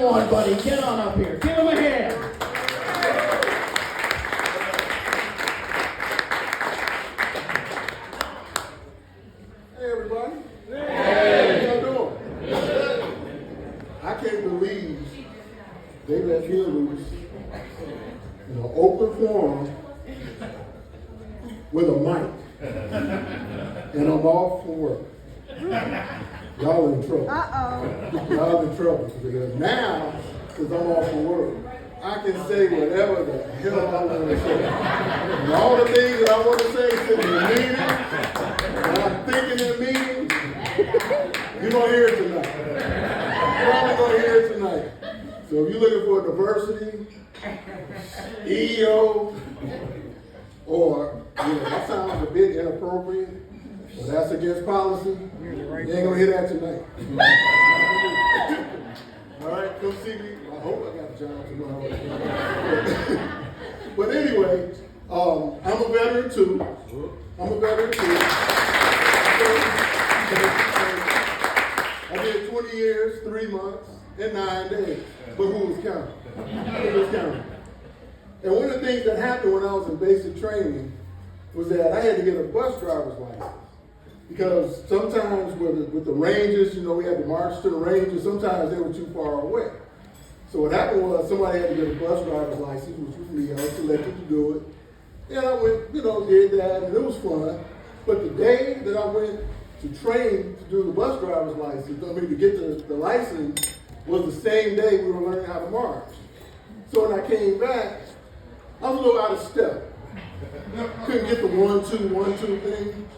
Come on, buddy, get on up here. Give him a hand. Hey, everybody. Hey. How y'all doing? I can't believe they let me loose in an open forum with a mic. And I'm off for work. Y'all in trouble. Y'all in trouble. Because now, since I'm off for work, I can say whatever the hell I want to say. And all the things that I want to say sitting in the meeting, and I'm thinking in meeting, you're going to hear it tonight. You're only going to hear it tonight. So if you're looking for diversity, EEO, or, that sounds a bit inappropriate, but that's against policy, you ain't going to hear that tonight. All right, come see me. I hope I got a job tomorrow. But anyway, I'm a veteran too. I did 20 years, 3 months, and 9 days. But who was counting? And one of the things that happened when I was in basic training was that I had to get a bus driver's license. Because sometimes with the ranges, we had to march to the ranges, sometimes they were too far away. So what happened was somebody had to get a bus driver's license, which was me. I was selected to do it. And I went, did that, and it was fun. But the day that I went to train to do the bus driver's license, to get the license, was the same day we were learning how to march. So when I came back, I was a little out of step. Couldn't get the 1, 2, 1, 2 thing.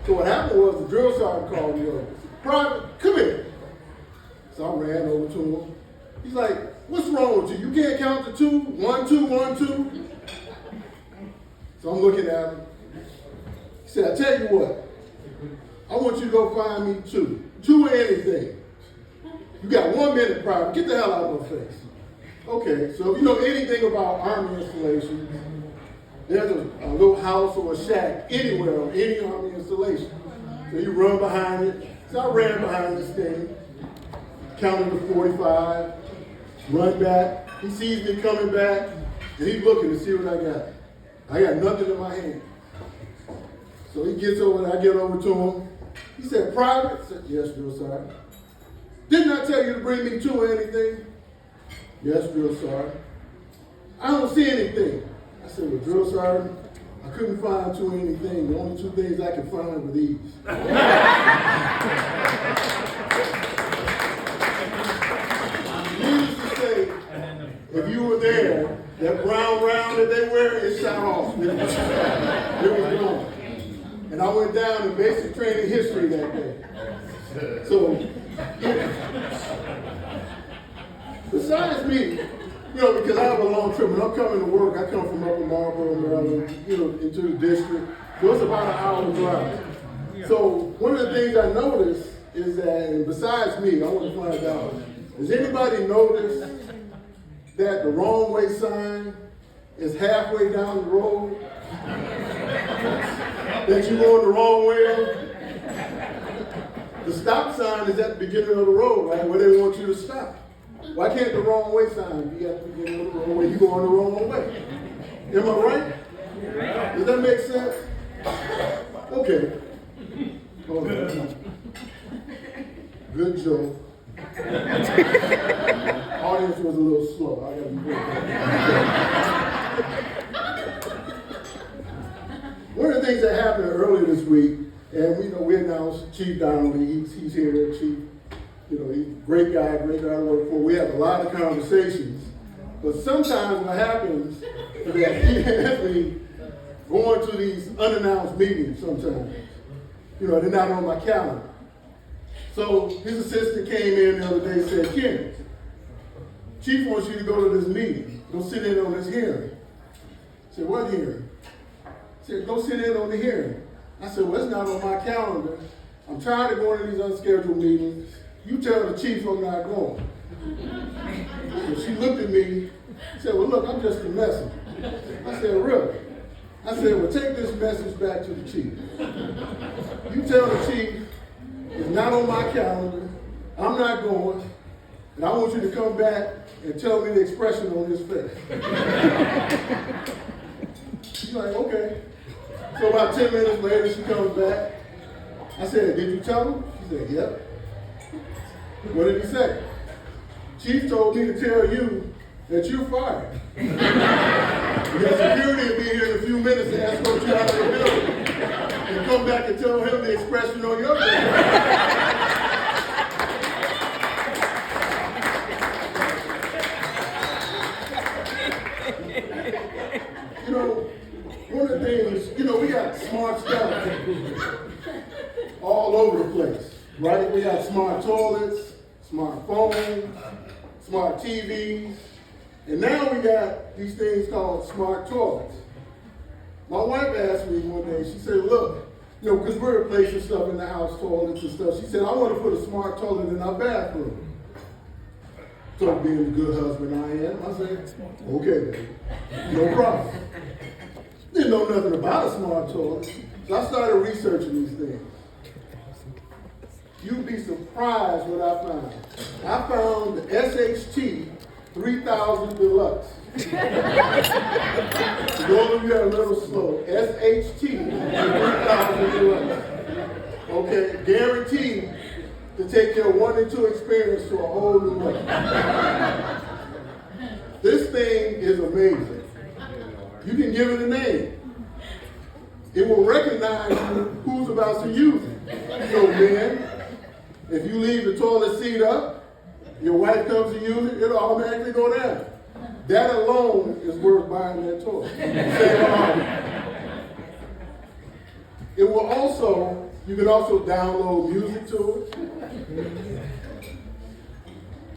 So what happened was the drill sergeant called me over. Private, come here. So I ran over to him. He's like, what's wrong with you? You can't count to 2? 1, 2, 1, 2? So I'm looking at him. He said, I tell you what, I want you to go find me 2. 2 or anything. You got 1 minute, Private. Get the hell out of my face. Okay, so if you know anything about Army installations, there's a little house or a shack anywhere on any Army installation. So you run behind it. So I ran behind this thing, counted to 45, run back. He sees me coming back, and he's looking to see what I got. I got nothing in my hand. So he gets over, and I get over to him. He said, Private? I said, yes, drill sergeant. Didn't I tell you to bring me 2 or anything? Yes, drill sergeant. I don't see anything. I said, well, drill sergeant, I couldn't find 2 or anything. The only 2 things I could find were these. Needless to say, if you were there, that brown round that they wear, it shot off. It was gone. And I went down in basic training history that day. So, besides me, because I have a long trip, when I'm coming to work, I come from Upper Marlboro, Maryland, into the district. So it's about an hour drive. So one of the things I noticed is that, and besides me, I want to find out, does anybody notice that the wrong way sign is halfway down the road? That you're going the wrong way up? The stop sign is at the beginning of the road, right, where they want you to stop. Why can't the wrong way sign be at the beginning of the road where you're going the wrong way? Am I right? Does that make sense? Okay. Hold on. Good joke. Audience was a little slow. I gotta be One of the things that happened earlier this week, and we announced Chief Donnelly. He's here, Chief. He's a great guy to work for. We have a lot of conversations. But sometimes what happens is that he has me going to these unannounced meetings sometimes. They're not on my calendar. So his assistant came in the other day and said, Ken, Chief wants you to go to this meeting. Go sit in on this hearing. I said, what hearing? He said, go sit in on the hearing. I said, well, it's not on my calendar. I'm tired of going to these unscheduled meetings. You tell the chief I'm not going. So she looked at me and said, well, look, I'm just a messenger. I said, really? I said, well, take this message back to the chief. You tell the chief it's not on my calendar. I'm not going. and I want you to come back and tell me the expression on his face. She's like, okay. So about 10 minutes later, she comes back. I said, did you tell him? She said, yep. What did he say? Chief told me to tell you that you're fired. Because security will be here in a few minutes to escort you out of the building. And come back and tell him the expression on your face. One of the things, we got smart stuff all over the place, right? We got smart toilets, smart phones, smart TVs, and now we got these things called smart toilets. My wife asked me one day, she said, look, because we're replacing stuff in the house, toilets and stuff, she said, I want to put a smart toilet in our bathroom. So being the good husband I am, I said, okay, baby, no problem. Didn't know nothing about a smart toilet, so I started researching these things. You'd be surprised what I found. I found the SHT 3000 Deluxe. For those of you that are a little slow, SHT 3000 Deluxe. Okay, guaranteed to take your 1 and 2 experience to a whole new level. This thing is amazing. You can give it a name. It will recognize who's about to use it. So men, if you leave the toilet seat up, your wife comes to use it, it'll automatically go down. That alone is worth buying that toilet. It will also, you can also download music to it.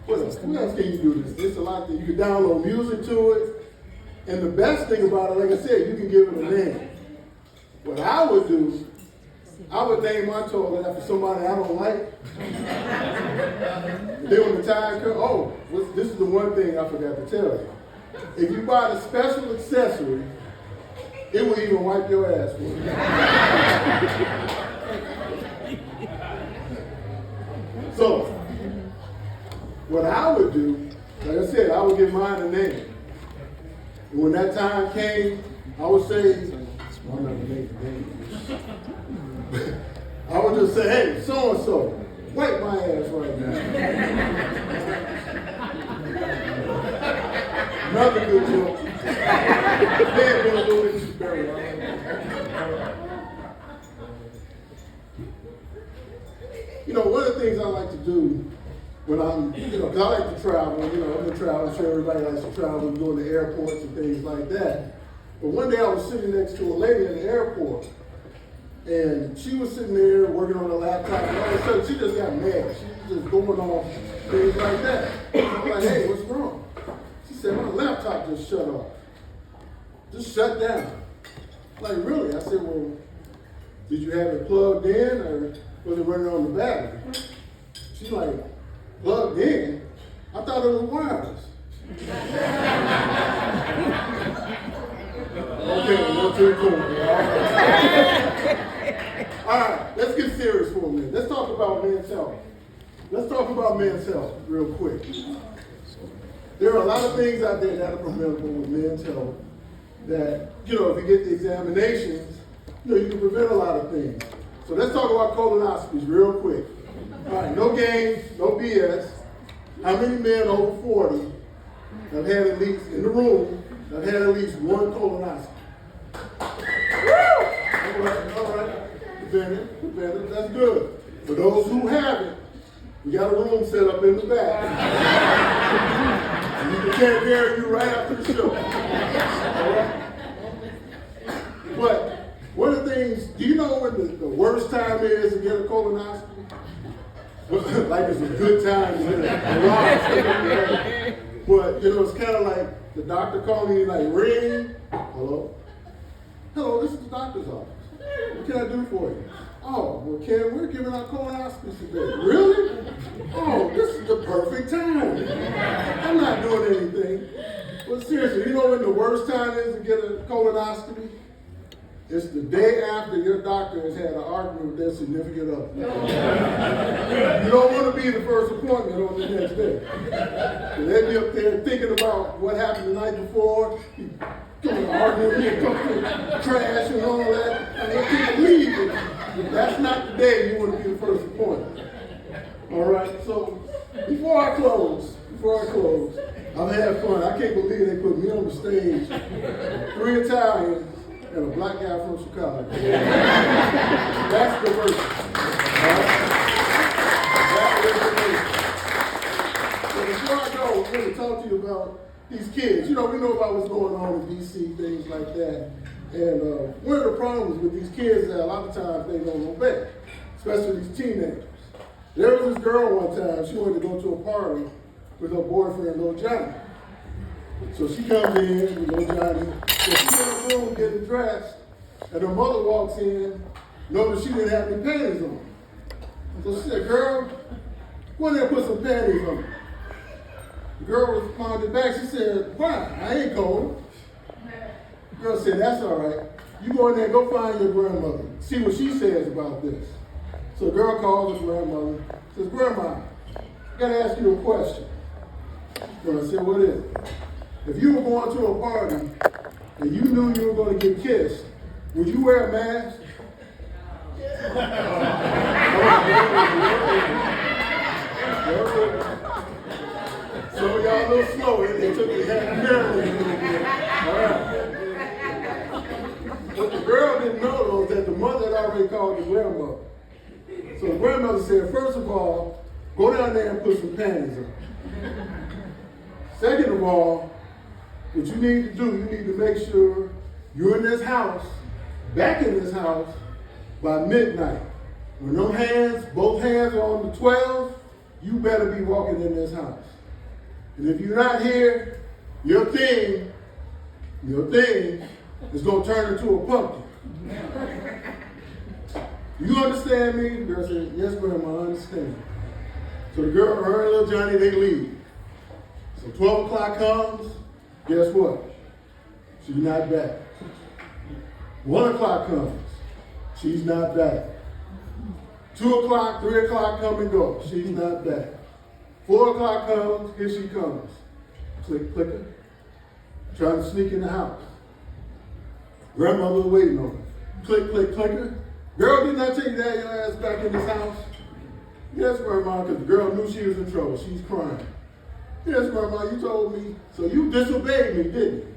What else can you do this? There's a lot of things. You can download music to it. And the best thing about it, like I said, you can give it a name. What I would do, I would name my toilet after somebody I don't like. And then when the time comes, this is the one thing I forgot to tell you. If you buy the special accessory, it will even wipe your ass for you. So, what I would do, like I said, I would give mine a name. And when that time came, I would say, I'm not gonna make the name. I would just say, hey, so-and-so, wipe my ass right now. Another good joke. They've been a little bit very one of the things I like to do when I'm, because I like to travel, I'm a travel, I'm sure everybody likes to travel, going to airports and things like that. But one day I was sitting next to a lady in the airport, and she was sitting there working on her laptop, and all of a sudden she just got mad. She was just going off, things like that. I was like, hey, what's wrong? She said, my laptop just shut off. Just shut down. I'm like, really? I said, well, did you have it plugged in, or was it running on the battery? She's like, plugged in? I thought it was wireless. Okay, no too cool. All right, let's get serious for a minute. Let's talk about men's health. Let's talk about men's health real quick. There are a lot of things out there that are preventable with men's health that, if you get the examinations, you can prevent a lot of things. So let's talk about colonoscopies real quick. All right, no games, no BS. How many men over 40 have had at least, in the room, have had at least one colonoscopy? All right. Prevented, that's good. For those who haven't, we got a room set up in the back. And we can take care of you right after the show. All right? But one of the things, do you know when the worst time is to get a colonoscopy? Like it's a good time to get a lot. But, it's kind of like the doctor calling you, like, ring. Hello? Hello, this is the doctor's office. What can I do for you? Oh, well, Ken, we're giving out colonoscopies today. Really? Oh, this is the perfect time. I'm not doing anything. But seriously, you know when the worst time is to get a colonoscopy? It's the day after your doctor has had an argument with their significant other. You don't want to be the first appointment on the next day. They'll be up there thinking about what happened the night before, arguing here, talking trash and all that, and they can't leave it. That's not the day you want to be the first appointment. All right, so before I close, I've had fun. I can't believe they put me on the stage, 3 Italians, and a black guy from Chicago. That's diversity. So before I go, I'm going to talk to you about these kids. You know, we know about what's going on in D.C., things like that. And one of the problems with these kids is that a lot of times they don't obey, especially these teenagers. There was this girl one time, she wanted to go to a party with her boyfriend, Lil Johnny. So she comes in with Lil Johnny. So she's in the room getting dressed, and her mother walks in, noticed she didn't have any panties on. So she said, "Girl, go in there and put some panties on." The girl responded back, she said, "Why? I ain't cold." The girl said, "That's all right. You go in there and go find your grandmother. See what she says about this." So the girl calls her grandmother, says, "Grandma, I gotta ask you a question." The girl said, "What is it?" "If you were going to a party and you knew you were going to get kissed, would you wear a mask?" Some of y'all a little slow. They took the head barely a little bit. All right. What the girl didn't know though is that the mother had already called the grandmother. So the grandmother said, "First of all, go down there and put some panties on. Second of all, what you need to do, you need to make sure you're in this house, back in this house, by midnight. When them hands, both hands are on the 12, you better be walking in this house. And if you're not here, your thing is going to turn into a pumpkin." "You understand me?" The girl said, "Yes, Grandma, I understand." So the girl, her and Lil Johnny, they leave. So 12 o'clock comes, guess what? She's not back. 1 o'clock comes, she's not back. 2 o'clock, 3 o'clock come and go, she's not back. 4 o'clock comes, here she comes. Click, clicker, trying to sneak in the house. Grandmother waiting on her. Click, click, clicker. "Girl, didn't I tell you to have your ass back in this house?" "Yes, Grandma," because the girl knew she was in trouble. She's crying. "Yes, Grandma, you told me. So you disobeyed me, didn't you?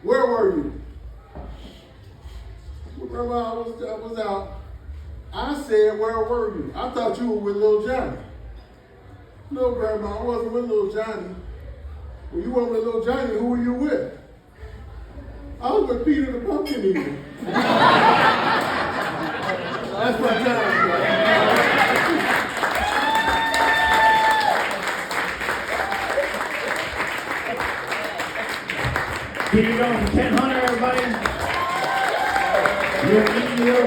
Where were you?" "Well, Grandma, I was out." "I said, where were you? I thought you were with Lil Johnny." "No, Grandma, I wasn't with Lil Johnny." "Well, you weren't with Lil Johnny. Who were you with?" "I was with Peter the Pumpkin Eater." That's my time, bro. Keep it going. Ken Hunter, everybody. You're in your